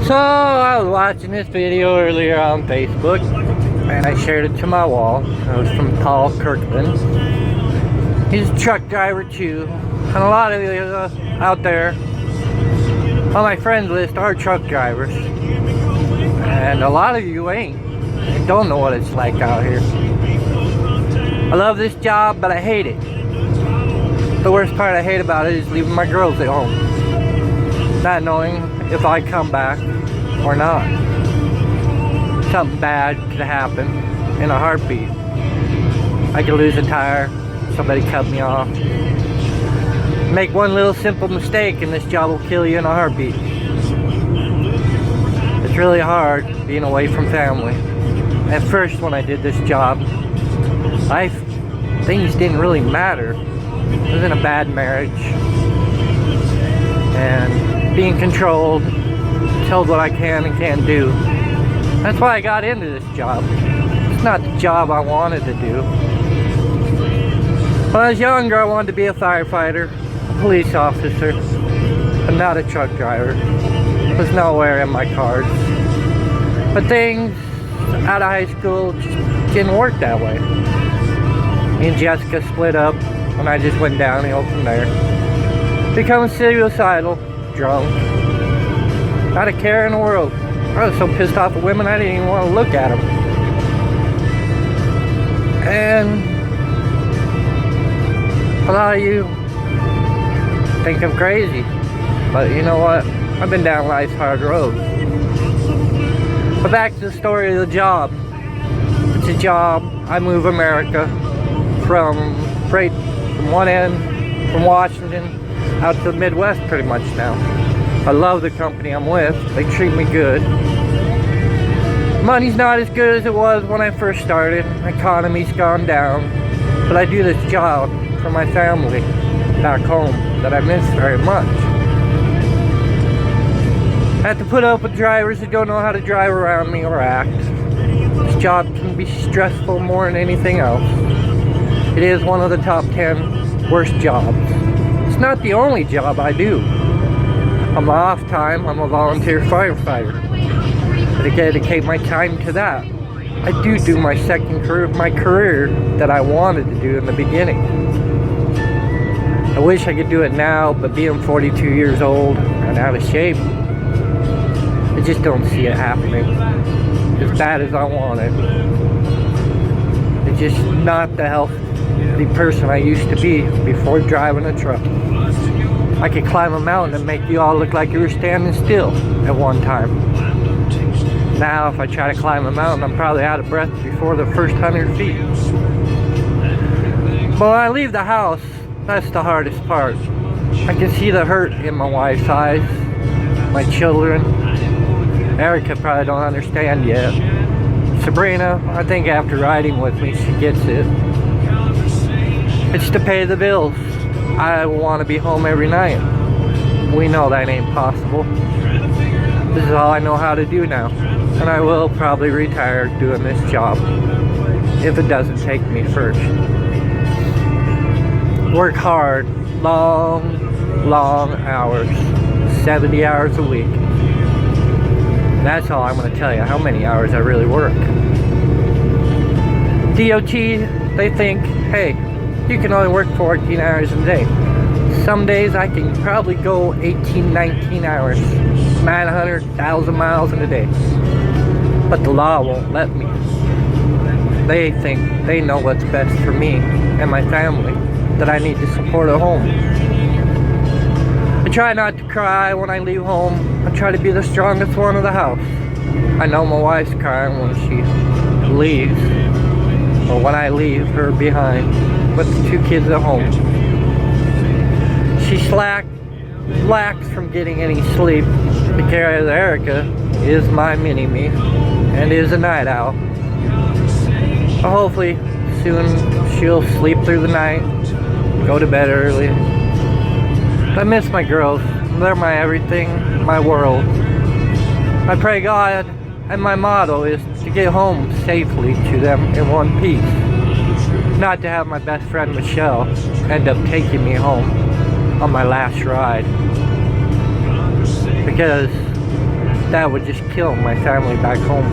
So I was watching this video earlier on Facebook and I shared it to my wall. It was from Paul Kirkland. He's a truck driver too, and a lot of you out there on my friend list are truck drivers, and a lot of you ain't and don't know what it's like out here. I love this job, but I hate it. The worst part I hate about it is leaving my girls at home, not knowing if I come back or not. Something bad could happen in a heartbeat. I could lose a tire, somebody cut me off. Make one little simple mistake and this job will kill you in a heartbeat. It's really hard being away from family. At first when I did this job, things didn't really matter. I was in a bad marriage and being controlled, told what I can and can't do. That's why I got into this job. It's not the job I wanted to do. When I was younger, I wanted to be a firefighter, a police officer, but not a truck driver. It was nowhere in my cards. But things out of high school just didn't work that way. Me and Jessica split up, and I just went downhill from there. Becoming suicidal, drunk, not a care in the world. I was so pissed off at women I didn't even want to look at them. And a lot of you think I'm crazy, but you know what? I've been down life's hard road. But back to the story of the job. It's a job. I move America from one end, from Washington, out to the Midwest pretty much now. I love the company I'm with. They treat me good. Money's not as good as it was when I first started. The economy's gone down. But I do this job for my family back home that I miss very much. I have to put up with drivers who don't know how to drive around me or act. This job can be stressful more than anything else. It is one of the top 10 worst jobs. It's not the only job I do. On my off time, I'm a volunteer firefighter. I dedicate my time to that. I do my career that I wanted to do in the beginning. I wish I could do it now, but being 42 years old and out of shape, I just don't see it happening as bad as I want it. It's just not the healthy person I used to be before driving a truck. I could climb a mountain and make you all look like you were standing still at one time. Now if I try to climb a mountain, I'm probably out of breath before the first 100 feet. But when I leave the house, that's the hardest part. I can see the hurt in my wife's eyes, my children. Erik probably don't understand yet. Sabrina, I think after riding with me, she gets it. It's to pay the bills. I want to be home every night. We know that ain't possible. This is all I know how to do now. And I will probably retire doing this job if it doesn't take me first. Work hard, long hours, 70 hours a week. That's all I'm going to tell you, how many hours I really work. DOT, they think, hey, you can only work 14 hours a day. Some days I can probably go 18, 19 hours, 900,000 miles in a day. But the law won't let me. They think they know what's best for me and my family, that I need to support a home. I try not to cry when I leave home. I try to be the strongest one of the house. I know my wife's crying when she leaves, or when I leave her behind with the 2 kids at home. She lacks from getting any sleep because Erica is my mini-me and is a night owl. But hopefully soon she'll sleep through the night, go to bed early. I miss my girls. They're my everything, my world. I pray God, and my motto is to get home safely to them in one piece. Not to have my best friend Michelle end up taking me home on my last ride. Because that would just kill my family back home.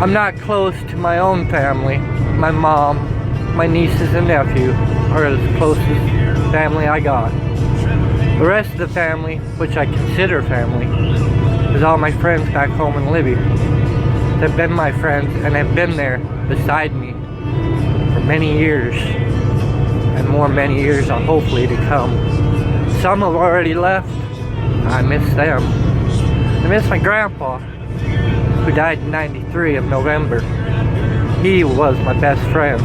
I'm not close to my own family. My mom, my nieces and nephew are the closest family I got. The rest of the family, which I consider family, is all my friends back home in Libya. They've been my friends and have been there beside me for many years, and many years are hopefully to come. Some have already left. I miss them. I miss my grandpa, who died in '93 of November. He was my best friend,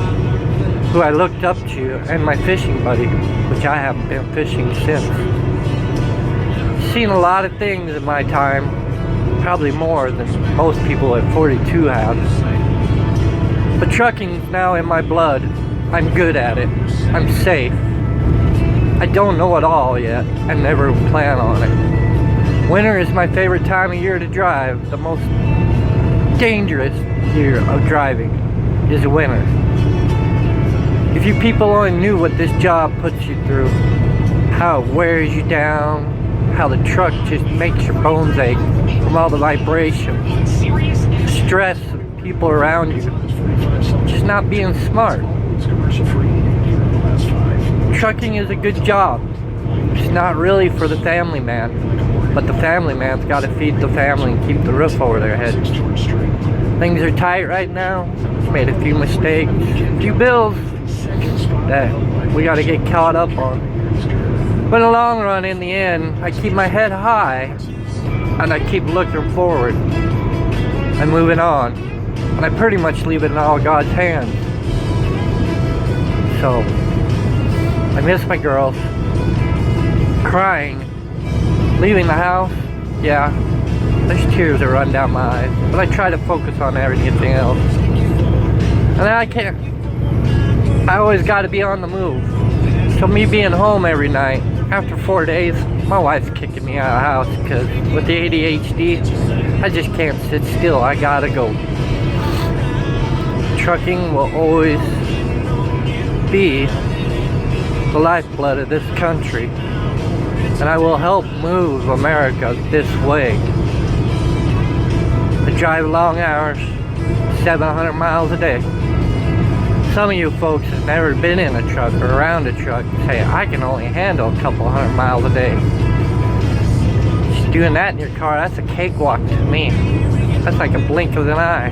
who I looked up to, and my fishing buddy, which I haven't been fishing since. Seen a lot of things in my time, probably more than most people at 42 have. But trucking's now in my blood. I'm good at it. I'm safe. I don't know it all yet, and never plan on it. Winter is my favorite time of year to drive. The most dangerous year of driving is winter. If you people only knew what this job puts you through, how it wears you down, how the truck just makes your bones ache from all the vibration, stress of people around you, just not being smart. Trucking is a good job. It's not really for the family man, but the family man's got to feed the family and keep the roof over their head. Things are tight right now. Made a few mistakes, a few bills that we got to get caught up on. But in the long run, in the end, I keep my head high and I keep looking forward and moving on. And I pretty much leave it in all God's hands. So, I miss my girls. Crying. Leaving the house, yeah, there's tears that run down my eyes. But I try to focus on everything else. And I can't. I always got to be on the move. So me being home every night, after 4 days, my wife's kicking me out of the house because with the ADHD, I just can't sit still. I gotta go. Trucking will always be the lifeblood of this country, and I will help move America this way. I drive long hours, 700 miles a day. Some of you folks have never been in a truck or around a truck and say, I can only handle a couple 100 miles a day. Just doing that in your car, that's a cakewalk to me. That's like a blink of an eye.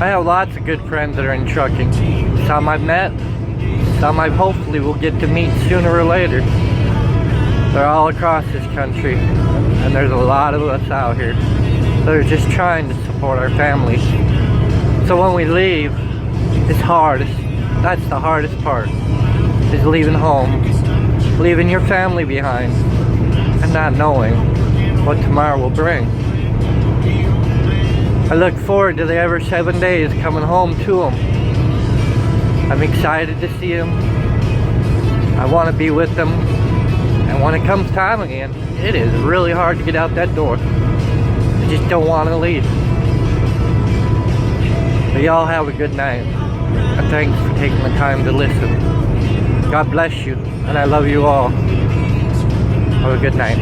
I have lots of good friends that are in trucking. Some I've met, some I hopefully will get to meet sooner or later. They're all across this country, and there's a lot of us out here that are just trying to support our families. So when we leave, it's hard. That's the hardest part, is leaving home, leaving your family behind, and not knowing what tomorrow will bring. I look forward to the every 7 days coming home to them. I'm excited to see them. I want to be with them. And when it comes time again, it is really hard to get out that door. I just don't want to leave. But y'all have a good night. And thanks for taking the time to listen. God bless you. And I love you all. Have a good night.